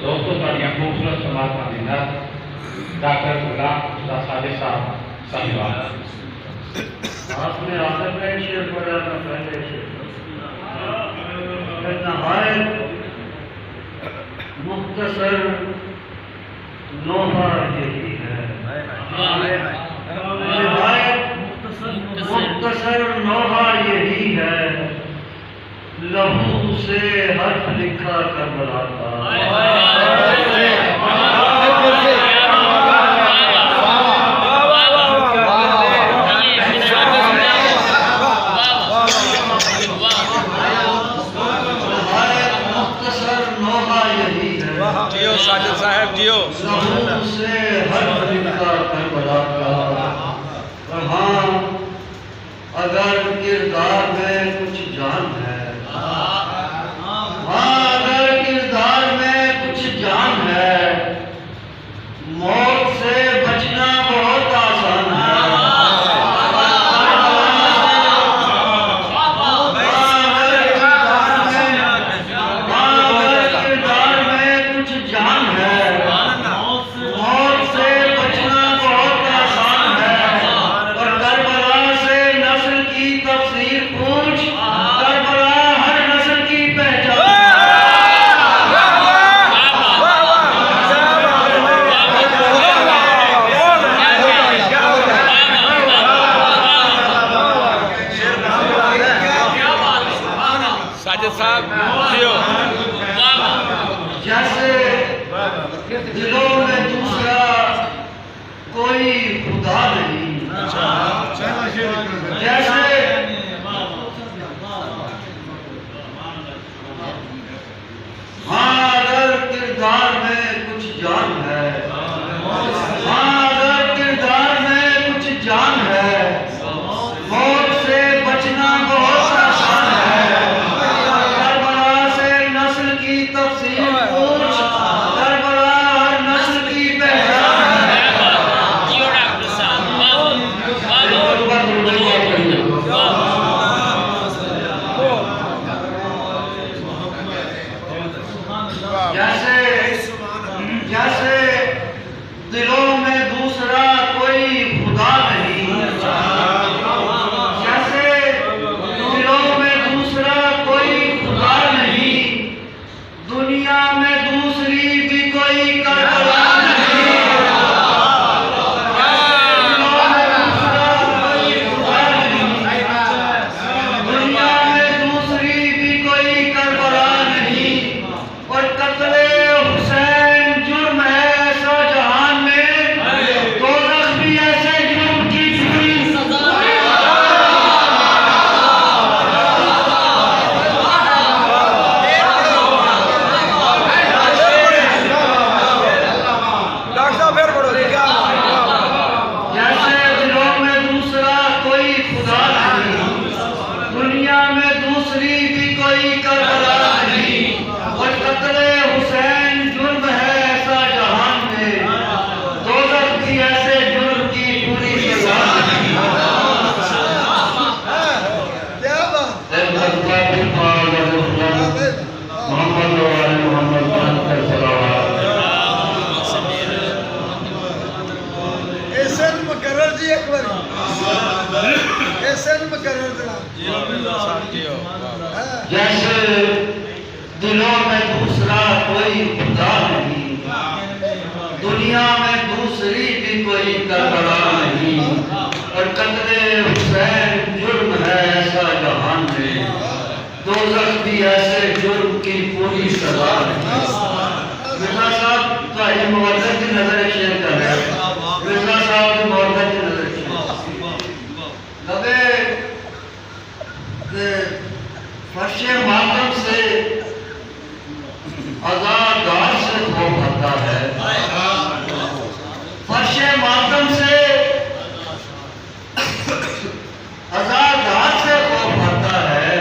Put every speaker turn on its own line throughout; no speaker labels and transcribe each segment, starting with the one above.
दोस्तों का यह खूबसूरत समाज का निधन डॉक्टर गुलाम सादिक साहिबान।
आपने आदत में शेर पढ़ा था पहले शेर नहायत मुख्तसर नोहा यही है। नहायत मुख्तसर नोहा यही है, लहू से हर्फ लिखा करबला का।
जियो साजिद साहब जियो।
से हर्फ लिखा करबला का। और हाँ, अगर किरदार में कुछ जान है, मौत से बचना बहुत आसान है। अगर किरदार में कुछ जान है, मौत से बचना बहुत आसान है। और करबला से नस्ल की तफसीर पूछ, करबला हर नस्ल की पहचान।
साजिद साहब जियो।
जैसे दिलों में दूसरा कोई खुदा नहीं, जैसे हाँ अगर किरदार में कुछ जान है, हाँ अगर किरदार में कुछ जान है, मौत से बचना बहुत आसान है। करबला से नस्ल की तफसीर पूछ, करबला हर नस्ल की पहचान है। जैसे जैसे दिलों में दूसरा कोई खुदा नहीं, जैसे दिलों में दूसरा कोई खुदा नहीं, दुनिया में दूसरी भी कोई करबला नहीं। दिलों में दूसरा कोई खुदा नहीं, दुनिया में दूसरी भी कोई करबला नहीं। और कत्ले हुसैन जुर्म है ऐसा जहान में, दोज़ख भी ऐसे जुर्म की पूरी सजा है।
डॉक्टर साहब फिर पढ़ो।
जैसे दिलों में दूसरा कोई खुदा नहीं, दुनिया में दूसरी भी कोई करबला नहीं। और कत्ले हुसैन जुर्म है ऐसा जहान में, दोज़ख भी ऐसे जुर्म की पूरी सजा है।
मुकर्रर जी एक बार मुकर्रर
जियो।
जैसे दिलों में दूसरा कोई खुदा नहीं, दुनिया में दूसरी भी कोई करबला नहीं। और कत्ले हुसैन जुर्म है ऐसा जहान में, दोज़ख भी ऐसे जुर्म की पूरी सजा है। मिर्जा साहब का मुवद्दत की नजर शेयर कर रहे हैं। मिर्जा साहब की मुवद्दत की नजर लगे फर्शे मातम से अज़ादार से खौफ आता है। फर्शे मातम से अज़ादार से खौफ आता है।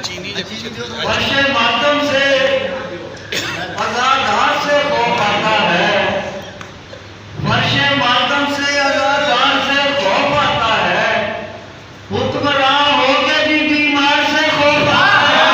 चीनी
फर्शे मातम से अज़ादार से खौफ आता है। फर्शे मातम से अज़ादार से खौफ आता है। हुक्मरान होके भी बीमार से खौफ आता है।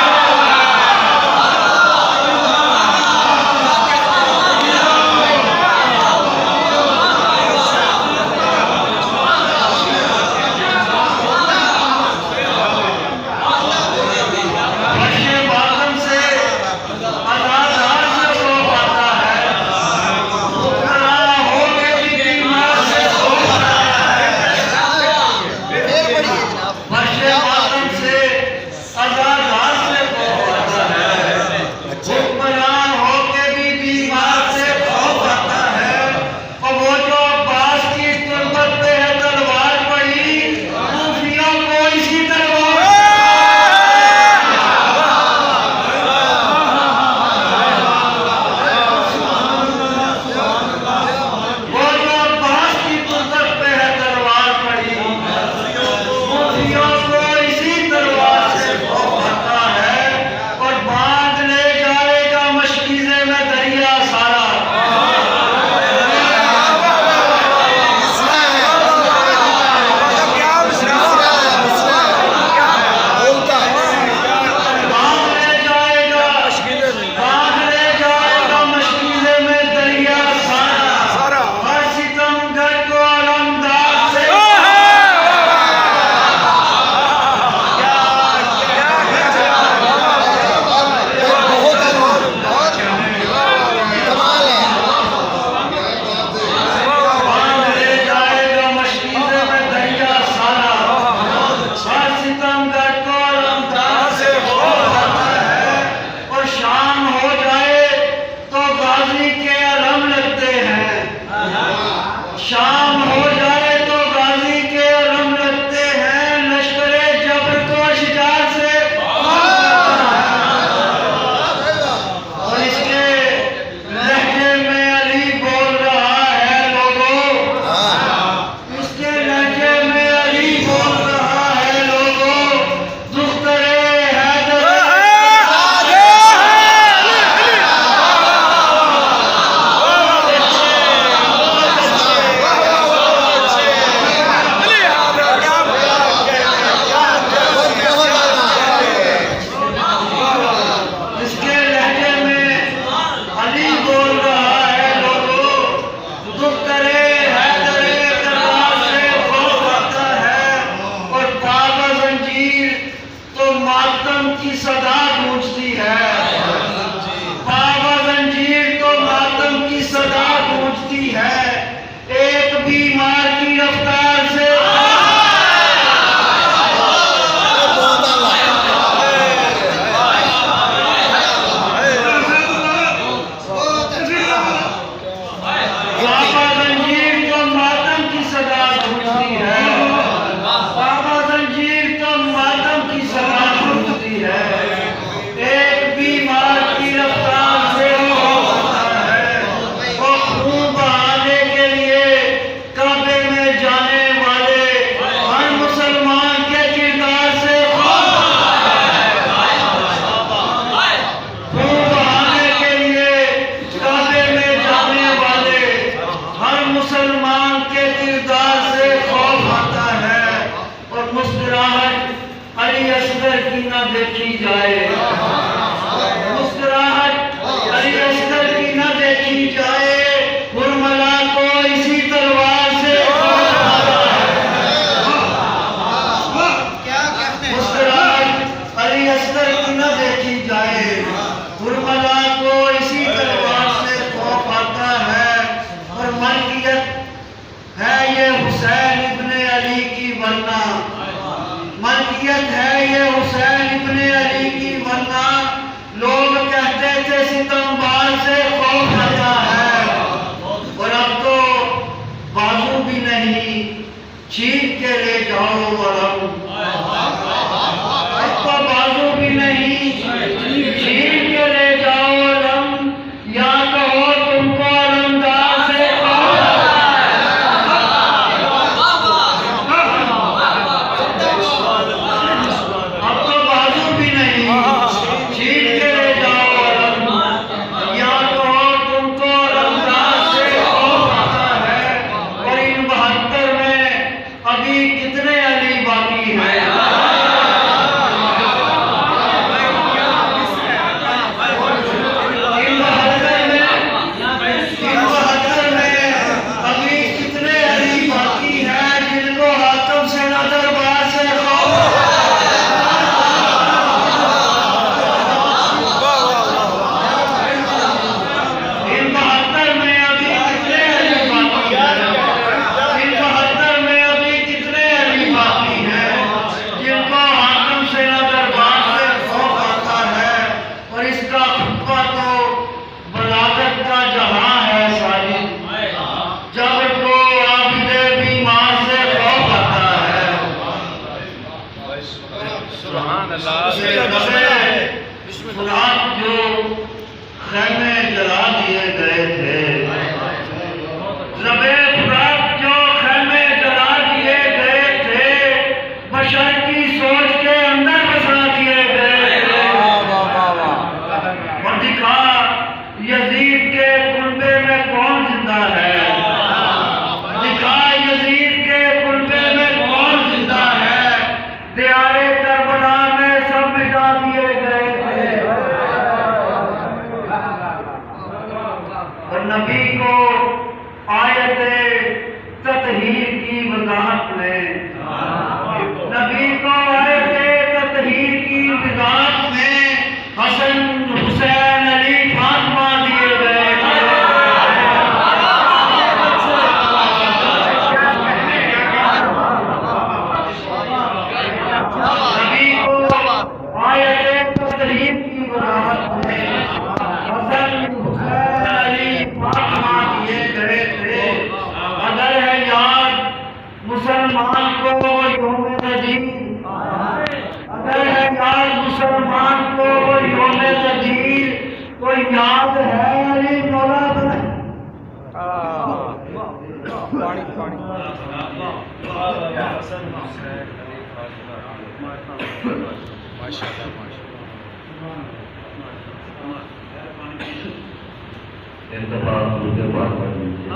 मुस्तफा उनके पास पढ़ लीजिए।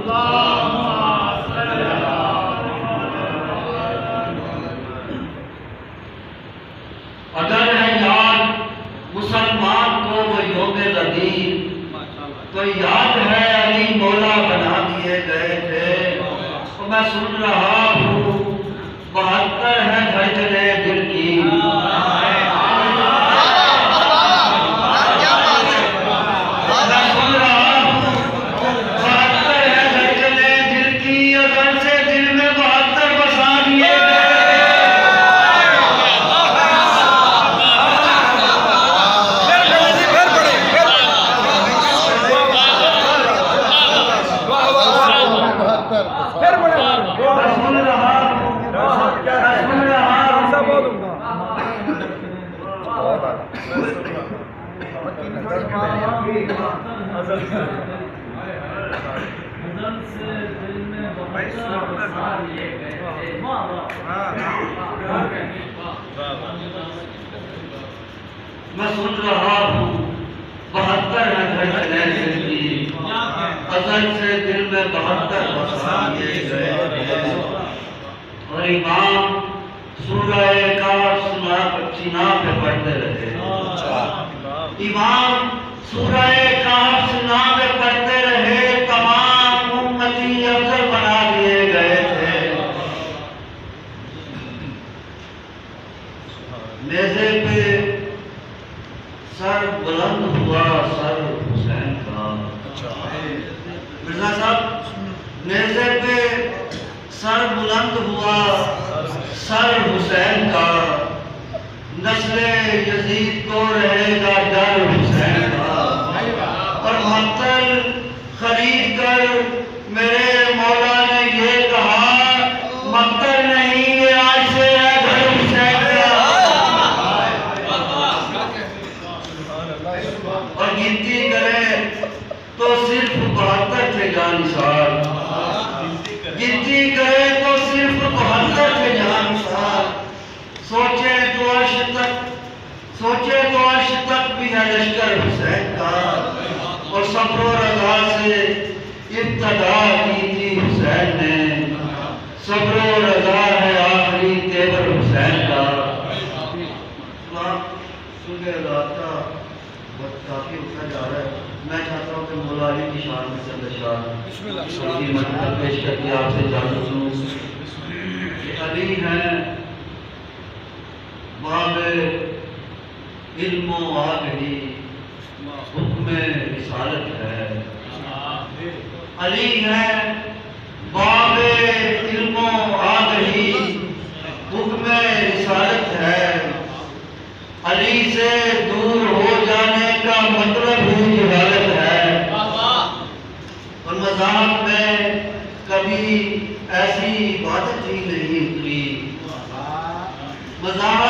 अगर है याद मुसलमान को वो योम ग़दीर, तो याद है अली मौला बना दिए गए थे। तो मैं सुन रहा हूँ 72 है धड़कने दिल की। मैं सुन रहा हूँ 72 है धड़कने दिल की, अगर से दिल में 72 बसा दिए गए। मैं सुन रहा हूँ 72 है धड़कने दिल की, अज़ल से दिल में 72 बसा दिए गए थे। और इमाम सूरह काफ सीना पे पढ़ते रहे। इमाम सूरह काफ सीना पे पढ़ते रहे। तमाम उम्मती अफजल बना दिए गए थे। नेज़े पे सर बुलंद हुआ, सर हुसैन का। मिर्जा साहब, नेज़े पे सर बुलंद हुआ, सर हुसैन का। नस्ले यजीद को रहेगा डर हुसैन का। और मक्तल खरीद कर मेरे मौला ने ये कहा, मक्तल नहीं ये आज से है घर हुसैन का। और गिनती करें तो सिर्फ 72 थे जानिसार। गिनती करें तो सिर्फ 72 थे जानिसार। सोचे तो अर्श तक भी है लश्कर हुसैन का। और सब्र और रज़ा से इब्तदा की थी हुसैन ने। सब्र और रज़ा है आखिरी तेवर हुसैन का। सुबह रात का वक्त काफी उठा जा रहा है। मैं चाहता हूँ कि मौला अली की शान में चंद अशआर उसकी मतलब पेश करके आपसे जानूं कि अली हैं बाबे इल्म आगही, हुक्म रिसालत है। अली है बाबे इल्म आगही, हुक्म रिसालत है। अली से दूर हो जाने का मतलब ही जहालत है। और मज़ाक में कभी ऐसी इबादत ही नहीं उतरी। मज़ाक